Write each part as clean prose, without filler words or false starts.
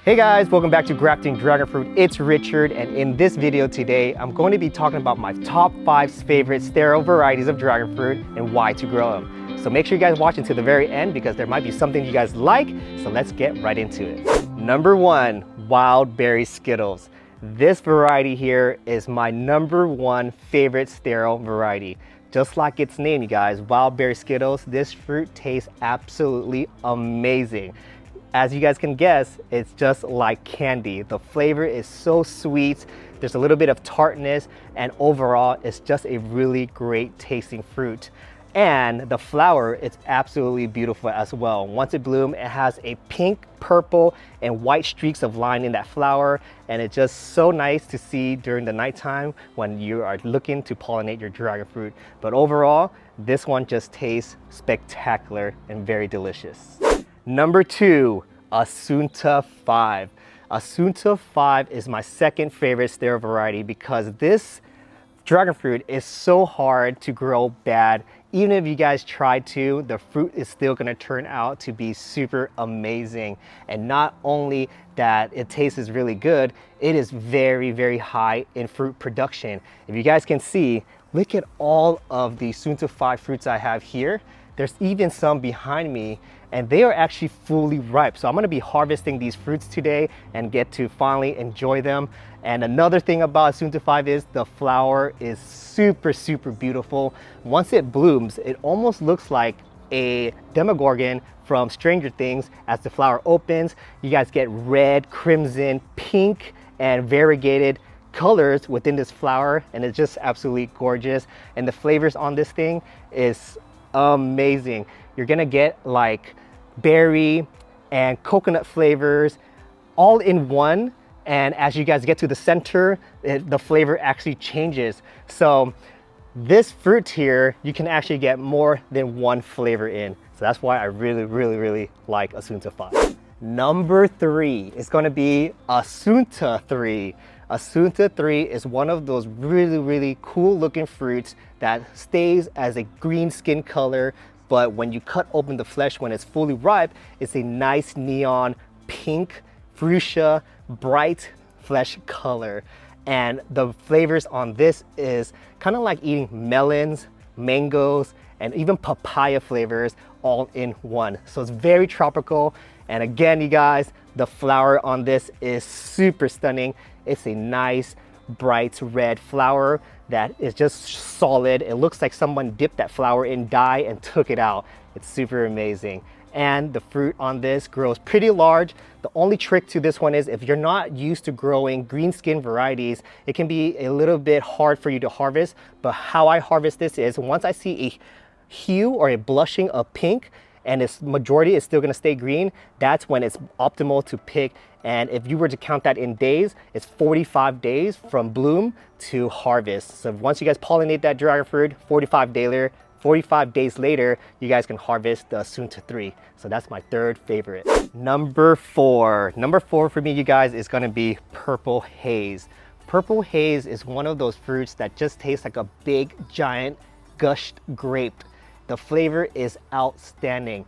Hey guys, welcome back to Grafting Dragon Fruit. It's Richard, and in this video today, I'm going to be talking about my top 5 favorite sterile varieties of dragon fruit and why to grow them. So make sure you guys watch until the very end because there might be something you guys like, so let's get right into it. Number 1, wild berry Skittles. This variety here is my number 1 favorite sterile variety. Just like its name, you guys, wild berry Skittles, this fruit tastes absolutely amazing. As you guys can guess, it's just like candy. The flavor is so sweet. There's a little bit of tartness, and overall, it's just a really great tasting fruit. And the flower is absolutely beautiful as well. Once it blooms, it has a pink, purple, and white streaks of line in that flower, and it's just so nice to see during the nighttime when you are looking to pollinate your dragon fruit. But overall, this one just tastes spectacular and very delicious. Number 2, Asunta 5. Asunta 5 is my second favorite sterile variety because this dragon fruit is so hard to grow bad. Even if you guys try to, the fruit is still gonna turn out to be super amazing. And not only that it tastes really good, it is very, very high in fruit production. If you guys can see, look at all of the Asunta 5 fruits I have here. There's even some behind me, and they are actually fully ripe. So I'm gonna be harvesting these fruits today and get to finally enjoy them. And another thing about Asunta 5 is the flower is super, super beautiful. Once it blooms, it almost looks like a Demogorgon from Stranger Things. As the flower opens, you guys get red, crimson, pink, and variegated colors within this flower, and it's just absolutely gorgeous. And the flavors on this thing is amazing. You're gonna get like berry and coconut flavors all in one, and as you guys get to the center, the flavor actually changes. So this fruit here, you can actually get more than one flavor in. So that's why I really like Asunta 5. Number 3 is going to be Asunta 3. Asunta 3 is one of those really cool looking fruits that stays as a green skin color, but when you cut open the flesh when it's fully ripe, it's a nice neon pink, fuchsia, bright flesh color. And the flavors on this is kind of like eating melons, mangoes, and even papaya flavors all in one. So it's very tropical. And again, you guys, the flower on this is super stunning. It's a nice, bright red flower that is just solid. It looks like someone dipped that flower in dye and took it out. It's super amazing. And the fruit on this grows pretty large. The only trick to this one is if you're not used to growing green skin varieties, it can be a little bit hard for you to harvest. But how I harvest this is once I see a hue or a blushing of pink and its majority is still gonna stay green, that's when it's optimal to pick. And if you were to count that in days, it's 45 days from bloom to harvest. So once you guys pollinate that dragon fruit, 45 days later, you guys can harvest the Asunta 3. So that's my third favorite. Number 4. Number 4 for me, you guys, is gonna be Purple Haze. Purple Haze is one of those fruits that just tastes like a big, giant, gushed grape. The flavor is outstanding.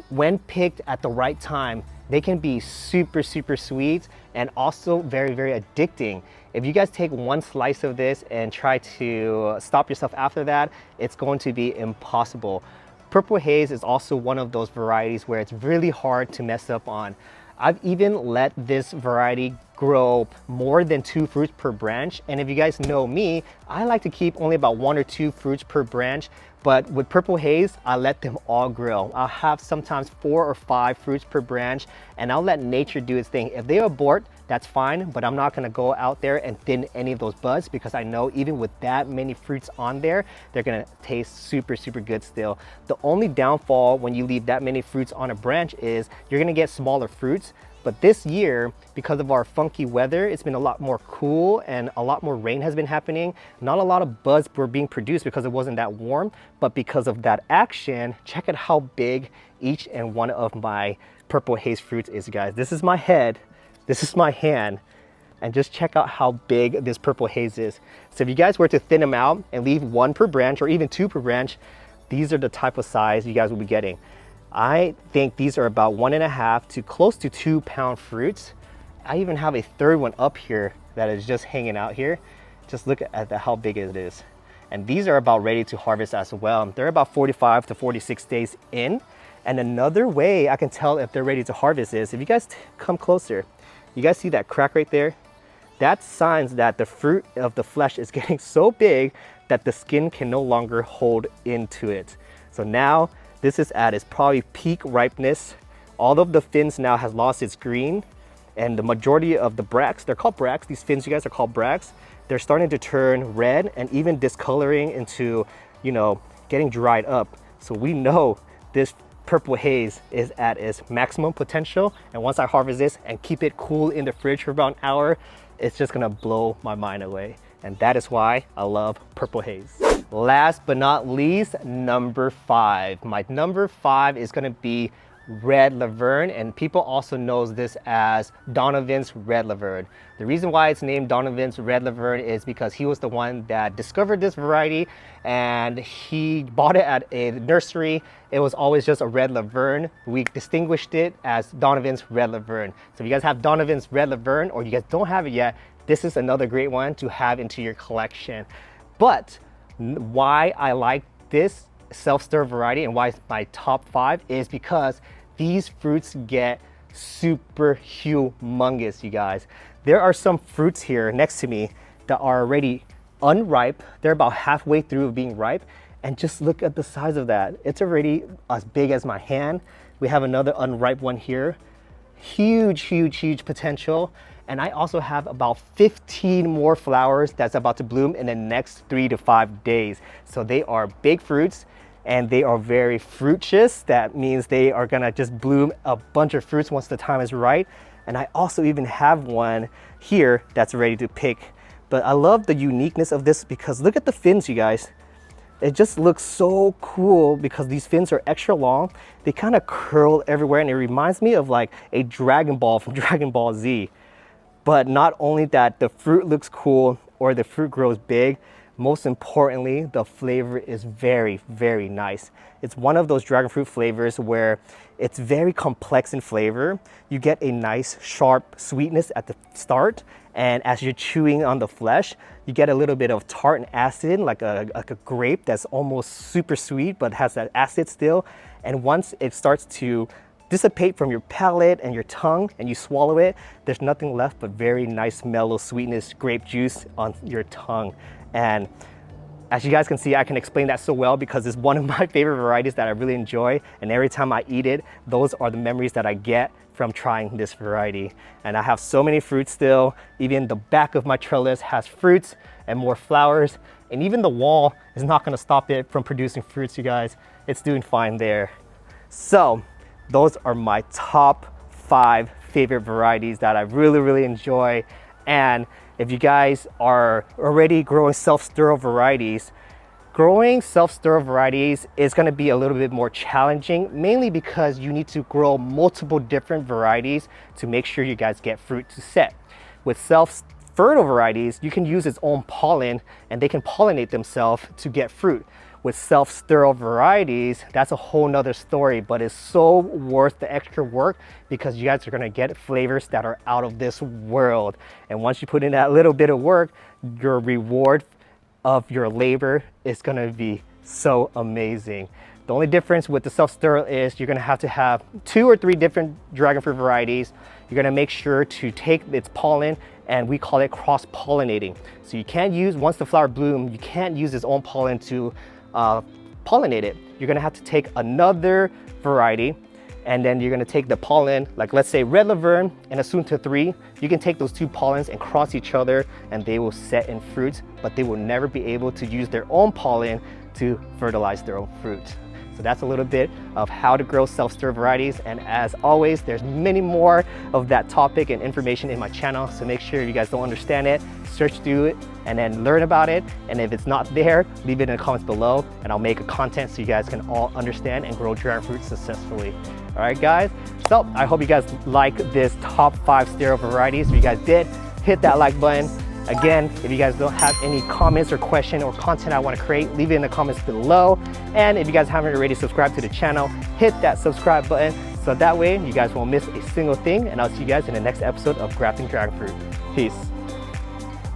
When picked at the right time, they can be super sweet and also very addicting. If you guys take one slice of this and try to stop yourself after that, it's going to be impossible. Purple Haze is also one of those varieties where it's really hard to mess up on. I've even let this variety grow more than 2 fruits per branch. And if you guys know me, I like to keep only about 1 or 2 fruits per branch. But with Purple Haze, I let them all grow. I'll have sometimes 4 or 5 fruits per branch, and I'll let nature do its thing. If they abort, that's fine, but I'm not gonna go out there and thin any of those buds because I know even with that many fruits on there, they're gonna taste super good still. The only downfall when you leave that many fruits on a branch is you're gonna get smaller fruits. But this year, because of our funky weather, it's been a lot more cool and a lot more rain has been happening. Not a lot of buds were being produced because it wasn't that warm, but because of that action, check out how big each and one of my Purple Haze fruits is, guys. This is my head, this is my hand, and just check out how big this Purple Haze is. So if you guys were to thin them out and leave 1 per branch or even 2 per branch, these are the type of size you guys will be getting. I think these are about 1.5 to close to 2 pound fruits. I even have a third one up here that is just hanging out here. Just look at how big it is. And these are about ready to harvest as well. They're about 45 to 46 days in. And another way I can tell if they're ready to harvest is if you guys come closer, you guys see that crack right there? That's signs that the fruit of the flesh is getting so big that the skin can no longer hold into it. So now this is at its probably peak ripeness. All of the fins now has lost its green, and the majority of the bracts, they're called bracts, these fins you guys are called bracts, they're starting to turn red and even discoloring into, you know, getting dried up. So we know this purple haze is at its maximum potential. And once I harvest this and keep it cool in the fridge for about an hour, it's just gonna blow my mind away. And that is why I love purple haze. Last but not least, number 5. My number 5 is gonna be Red Laverne, and people also knows this as Donovin's Red Laverne. The reason why it's named Donovin's Red Laverne is because he was the one that discovered this variety, and he bought it at a nursery. It was always just a Red Laverne. We distinguished it as Donovan's Red Laverne. So if you guys have Donovan's Red Laverne, or you guys don't have it yet, this is another great one to have into your collection. But why I like this self-stir variety and why it's my top 5 is because these fruits get super humongous, you guys. There are some fruits here next to me that are already unripe. They're about halfway through being ripe. And just look at the size of that. It's already as big as my hand. We have another unripe one here. Huge, huge, huge potential. And I also have about 15 more flowers that's about to bloom in the next 3 to 5 days. So they are big fruits, and they are very fruitious. That means they are gonna just bloom a bunch of fruits once the time is right. And I also even have one here that's ready to pick. But I love the uniqueness of this because look at the fins, you guys. It just looks so cool because these fins are extra long. They kind of curl everywhere, and it reminds me of like a Dragon Ball from Dragon Ball Z. But not only that, the fruit looks cool or the fruit grows big, most importantly, the flavor is very, very nice. It's one of those dragon fruit flavors where it's very complex in flavor. You get a nice sharp sweetness at the start, and as you're chewing on the flesh, you get a little bit of tart and acid, like a grape that's almost super sweet but has that acid still. And once it starts to dissipate from your palate and your tongue and you swallow it, there's nothing left but very nice mellow sweetness, grape juice on your tongue. And as you guys can see, I can explain that so well because it's one of my favorite varieties that I really enjoy. And every time I eat it, those are the memories that I get from trying this variety. And I have so many fruits still. Even the back of my trellis has fruits and more flowers. And even the wall is not gonna stop it from producing fruits, you guys. It's doing fine there. So those are my top 5 favorite varieties that I really, really enjoy. And if you guys are already growing self-sterile varieties, growing self-sterile varieties is going to be a little bit more challenging, mainly because you need to grow multiple different varieties to make sure you guys get fruit to set. With self-fertile varieties, you can use its own pollen and they can pollinate themselves to get fruit. With self-sterile varieties, that's a whole nother story, but it's so worth the extra work because you guys are gonna get flavors that are out of this world. And once you put in that little bit of work, your reward of your labor is gonna be so amazing. The only difference with the self-sterile is you're gonna have to have 2 or 3 different dragon fruit varieties. You're gonna make sure to take its pollen, and we call it cross-pollinating. So you can't use, once the flower blooms, you can't use its own pollen to pollinate it. You're gonna have to take another variety, and then you're gonna take the pollen, like let's say Red Laverne and Asunta 3. You can take those 2 pollens and cross each other and they will set in fruits, but they will never be able to use their own pollen to fertilize their own fruit. So that's a little bit of how to grow self-stir varieties. And as always, there's many more of that topic and information in my channel. So make sure you guys don't understand it, search through it and then learn about it. And if it's not there, leave it in the comments below and I'll make a content so you guys can all understand and grow dragon fruit successfully. All right, guys. So I hope you guys like this top 5 sterile varieties. If you guys did, hit that like button. Again, if you guys don't have any comments or question or content I want to create, leave it in the comments below. And if you guys haven't already subscribed to the channel, hit that subscribe button So that way you guys won't miss a single thing, and I'll see you guys in the next episode of Grafting Dragon Fruit. Peace.